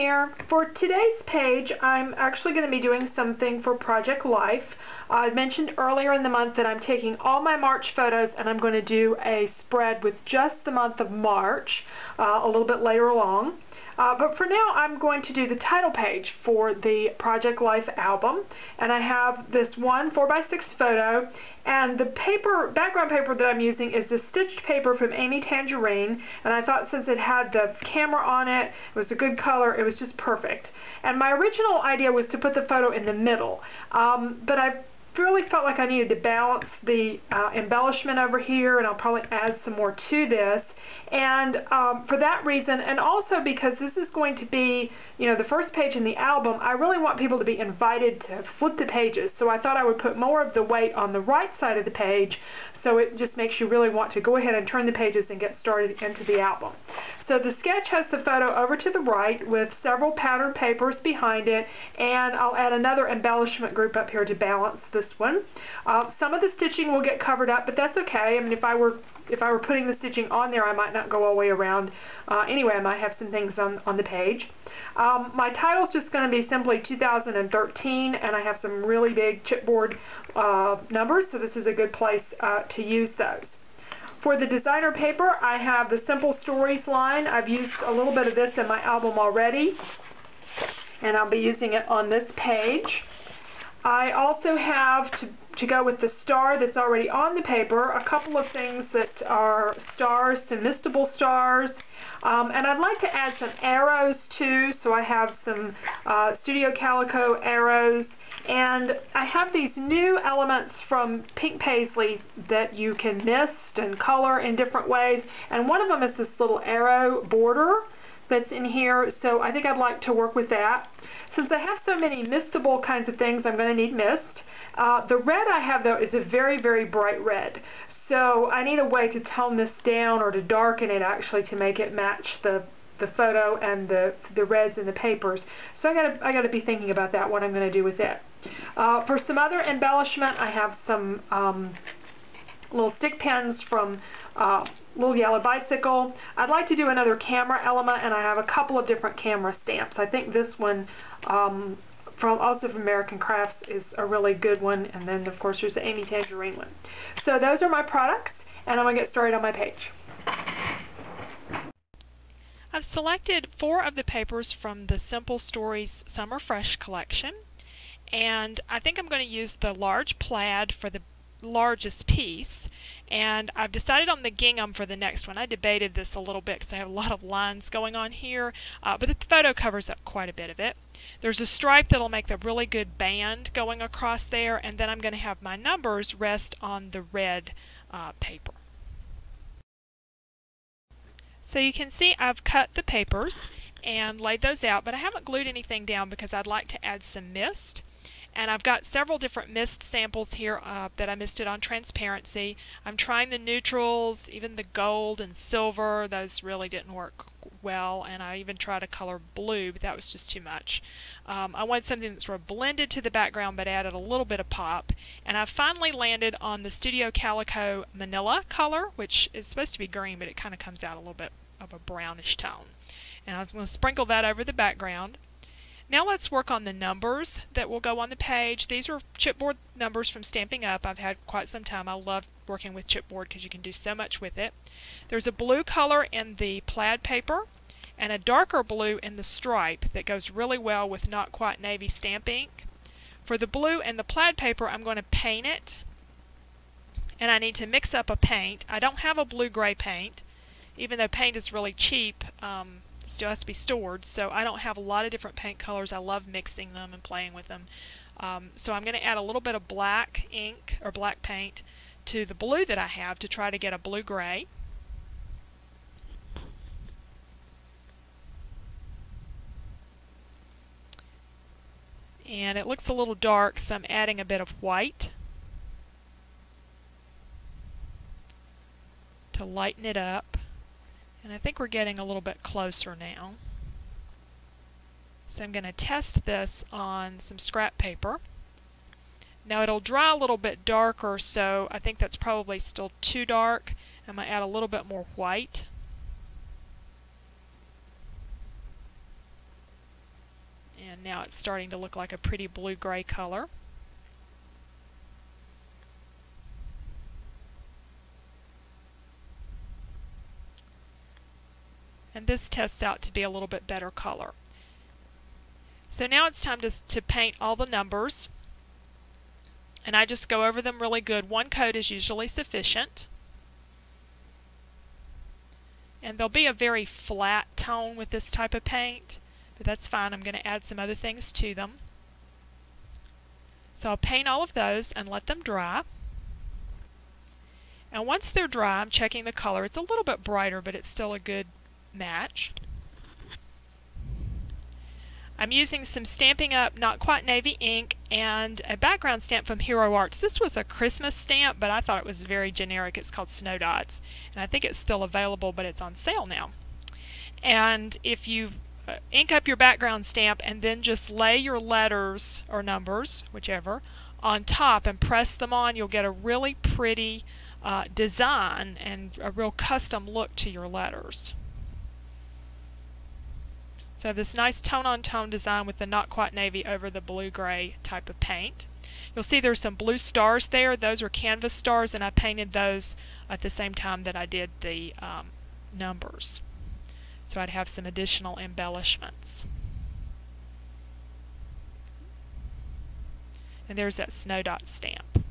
here. For today's page, I'm actually going to be doing something for Project Life. I mentioned earlier in the month that I'm taking all my March photos and I'm going to do a spread with just the month of March a little bit later along. But for now, I'm going to do the title page for the Project Life album, and I have this one 4x6 photo, and the background paper that I'm using is the stitched paper from Amy Tangerine, and I thought since it had the camera on it, it was a good color, it was just perfect. And my original idea was to put the photo in the middle, but I really felt like I needed to balance the embellishment over here, and I'll probably add some more to this. And for that reason, and also because this is going to be, you know, the first page in the album, I really want people to be invited to flip the pages. So I thought I would put more of the weight on the right side of the page, so it just makes you really want to go ahead and turn the pages and get started into the album. So the sketch has the photo over to the right with several patterned papers behind it, and I'll add another embellishment group up here to balance this one. Some of the stitching will get covered up, but that's okay. I mean, if I were putting the stitching on there, I might not go all the way around. Anyway, I might have some things on the page. My title's just going to be simply 2013, and I have some really big chipboard numbers, so this is a good place to use those. For the designer paper, I have the Simple Stories line. I've used a little bit of this in my album already, and I'll be using it on this page. I also have, to go with the star that's already on the paper, a couple of things that are stars, some mistable stars, and I'd like to add some arrows too, so I have some Studio Calico arrows, and I have these new elements from Pink Paislee that you can mist and color in different ways, and one of them is this little arrow border that's in here, so I think I'd like to work with that. Since I have so many mistable kinds of things, I'm going to need mist. The red I have, though, is a very, very bright red. So I need a way to tone this down or to darken it, actually, to make it match the photo and the reds in the papers. So I got to be thinking about that, what I'm going to do with it. For some other embellishment, I have some little stick pins from Little Yellow Bicycle. I'd like to do another camera element, and I have a couple of different camera stamps. I think this one also from American Crafts is a really good one, and then of course there's the Amy Tangerine one. So those are my products, and I'm going to get started on my page. I've selected 4 of the papers from the Simple Stories Summer Fresh collection, and I think I'm going to use the large plaid for the largest piece, and I've decided on the gingham for the next one. I debated this a little bit because I have a lot of lines going on here, but the photo covers up quite a bit of it. There's a stripe that'll make a really good band going across there, and then I'm going to have my numbers rest on the red paper. So you can see I've cut the papers and laid those out, but I haven't glued anything down because I'd like to add some mist. And I've got several different mist samples here that I misted on transparency. I'm trying the neutrals, even the gold and silver. Those really didn't work well, and I even tried a color blue, but that was just too much. I wanted something that sort of blended to the background but added a little bit of pop. And I finally landed on the Studio Calico Manila color, which is supposed to be green, but it kind of comes out a little bit of a brownish tone. And I'm going to sprinkle that over the background. Now let's work on the numbers that will go on the page. These are chipboard numbers from Stamping Up. I've had quite some time. I love working with chipboard because you can do so much with it. There's a blue color in the plaid paper and a darker blue in the stripe that goes really well with Not Quite Navy stamp ink. For the blue and the plaid paper, I'm going to paint it, and I need to mix up a paint. I don't have a blue-gray paint, even though paint is really cheap. Still has to be stored, so I don't have a lot of different paint colors. I love mixing them and playing with them. So I'm going to add a little bit of black ink or black paint to the blue that I have to try to get a blue-gray. And it looks a little dark, so I'm adding a bit of white to lighten it up. And I think we're getting a little bit closer now. So I'm going to test this on some scrap paper. Now it'll dry a little bit darker, so I think that's probably still too dark. I'm going to add a little bit more white. And now it's starting to look like a pretty blue-gray color. And this tests out to be a little bit better color. So now it's time to paint all the numbers. And I just go over them really good. One coat is usually sufficient. And there'll be a very flat tone with this type of paint, but that's fine. I'm going to add some other things to them. So I'll paint all of those and let them dry. And once they're dry, I'm checking the color. It's a little bit brighter, but it's still a good match. I'm using some Stampin' Up! Not Quite Navy ink and a background stamp from Hero Arts. This was a Christmas stamp, but I thought it was very generic. It's called Snow Dots, and I think it's still available, but it's on sale now. And if you ink up your background stamp and then just lay your letters or numbers, whichever, on top and press them on, you'll get a really pretty design and a real custom look to your letters. So I have this nice tone-on-tone design with the Not Quite Navy over the blue-gray type of paint. You'll see there's some blue stars there. Those are canvas stars, and I painted those at the same time that I did the numbers. So I'd have some additional embellishments. And there's that Snow Dot stamp.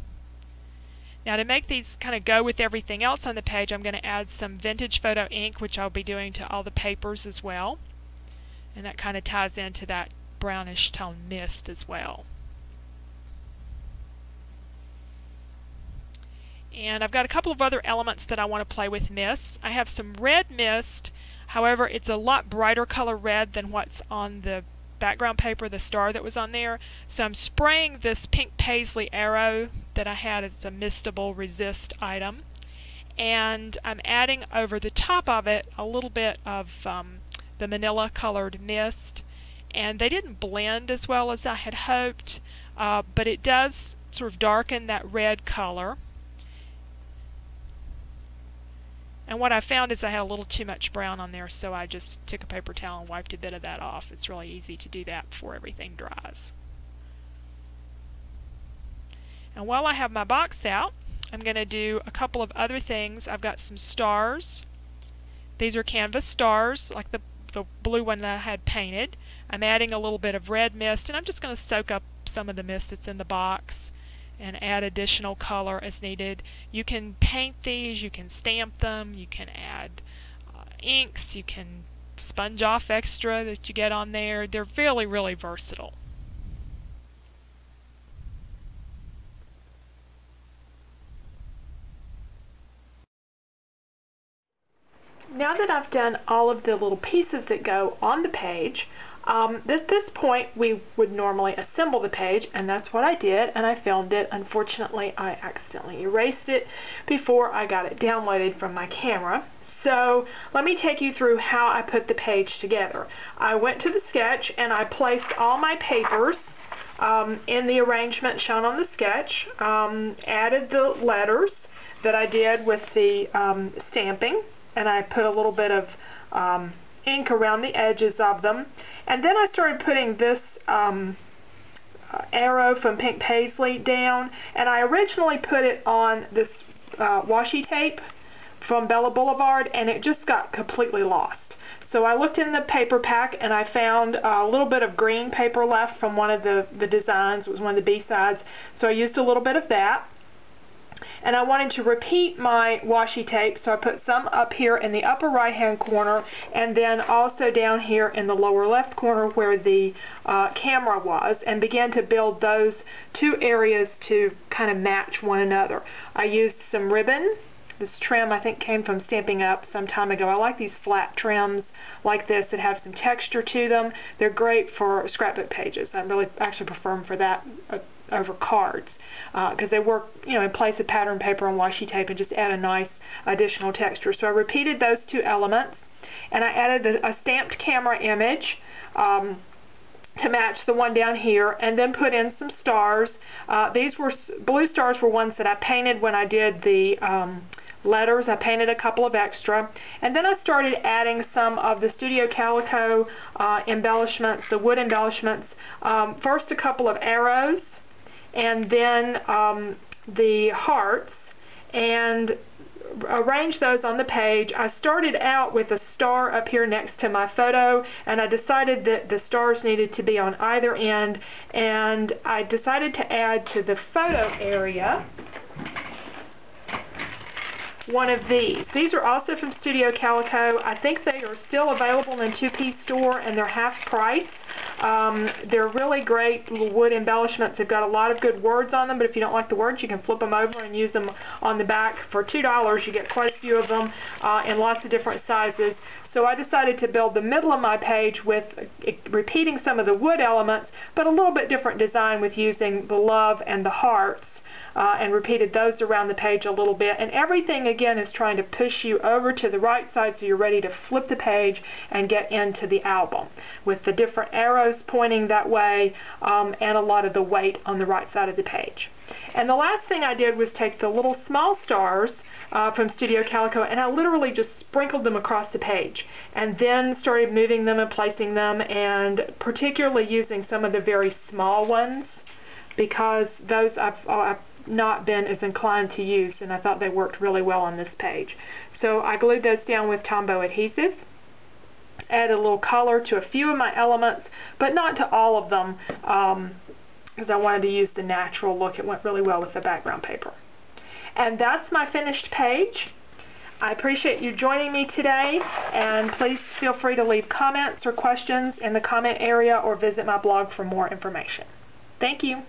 Now to make these kind of go with everything else on the page, I'm going to add some vintage photo ink, which I'll be doing to all the papers as well. And that kind of ties into that brownish tone mist as well. And I've got a couple of other elements that I want to play with mist. I have some red mist, however it's a lot brighter color red than what's on the background paper, the star that was on there. So I'm spraying this Pink Paislee arrow that I had as a mistable resist item. And I'm adding over the top of it a little bit of the manila colored mist, and they didn't blend as well as I had hoped, but it does sort of darken that red color. And what I found is I had a little too much brown on there, so I just took a paper towel and wiped a bit of that off. It's really easy to do that before everything dries. And while I have my box out, I'm going to do a couple of other things. I've got some stars. These are canvas stars, like the blue one that I had painted. I'm adding a little bit of red mist, and I'm just going to soak up some of the mist that's in the box and add additional color as needed. You can paint these, you can stamp them, you can add inks, you can sponge off extra that you get on there. They're really, really versatile. Now that I've done all of the little pieces that go on the page, at this point we would normally assemble the page, and that's what I did, and I filmed it. Unfortunately, I accidentally erased it before I got it downloaded from my camera. So let me take you through how I put the page together. I went to the sketch and I placed all my papers in the arrangement shown on the sketch, added the letters that I did with the stamping, and I put a little bit of ink around the edges of them. And then I started putting this arrow from Pink Paislee down, and I originally put it on this washi tape from Bella Boulevard, and it just got completely lost. So I looked in the paper pack and I found a little bit of green paper left from one of the designs. It was one of the B-sides, so I used a little bit of that. And I wanted to repeat my washi tape, so I put some up here in the upper right hand corner, and then also down here in the lower left corner where the camera was, and began to build those two areas to kind of match one another. I used some ribbon. This trim I think came from Stampin' Up! Some time ago. I like these flat trims like this that have some texture to them. They're great for scrapbook pages. I really actually prefer them for that over cards, because they work, you know, in place of pattern paper and washi tape and just add a nice additional texture. So I repeated those two elements, and I added a stamped camera image to match the one down here, and then put in some stars. These were blue stars were ones that I painted when I did the letters. I painted a couple of extra, and then I started adding some of the Studio Calico embellishments, the wood embellishments. First a couple of arrows, and then the hearts, and arrange those on the page. I started out with a star up here next to my photo, and I decided that the stars needed to be on either end, and I decided to add to the photo area one of these. These are also from Studio Calico. I think they are still available in the 2-piece store, and they're half price. They're really great little wood embellishments. They've got a lot of good words on them, but if you don't like the words, you can flip them over and use them on the back. For $2, you get quite a few of them in lots of different sizes. So I decided to build the middle of my page with repeating some of the wood elements, but a little bit different design with using the love and the hearts. And repeated those around the page a little bit, and everything again is trying to push you over to the right side so you're ready to flip the page and get into the album, with the different arrows pointing that way, and a lot of the weight on the right side of the page. And the last thing I did was take the little small stars from Studio Calico, and I literally just sprinkled them across the page, and then started moving them and placing them, and particularly using some of the very small ones, because those I've not been as inclined to use, and I thought they worked really well on this page. So I glued those down with Tombow adhesive, added a little color to a few of my elements, but not to all of them, because I wanted to use the natural look. It went really well with the background paper. And that's my finished page. I appreciate you joining me today, and please feel free to leave comments or questions in the comment area or visit my blog for more information. Thank you.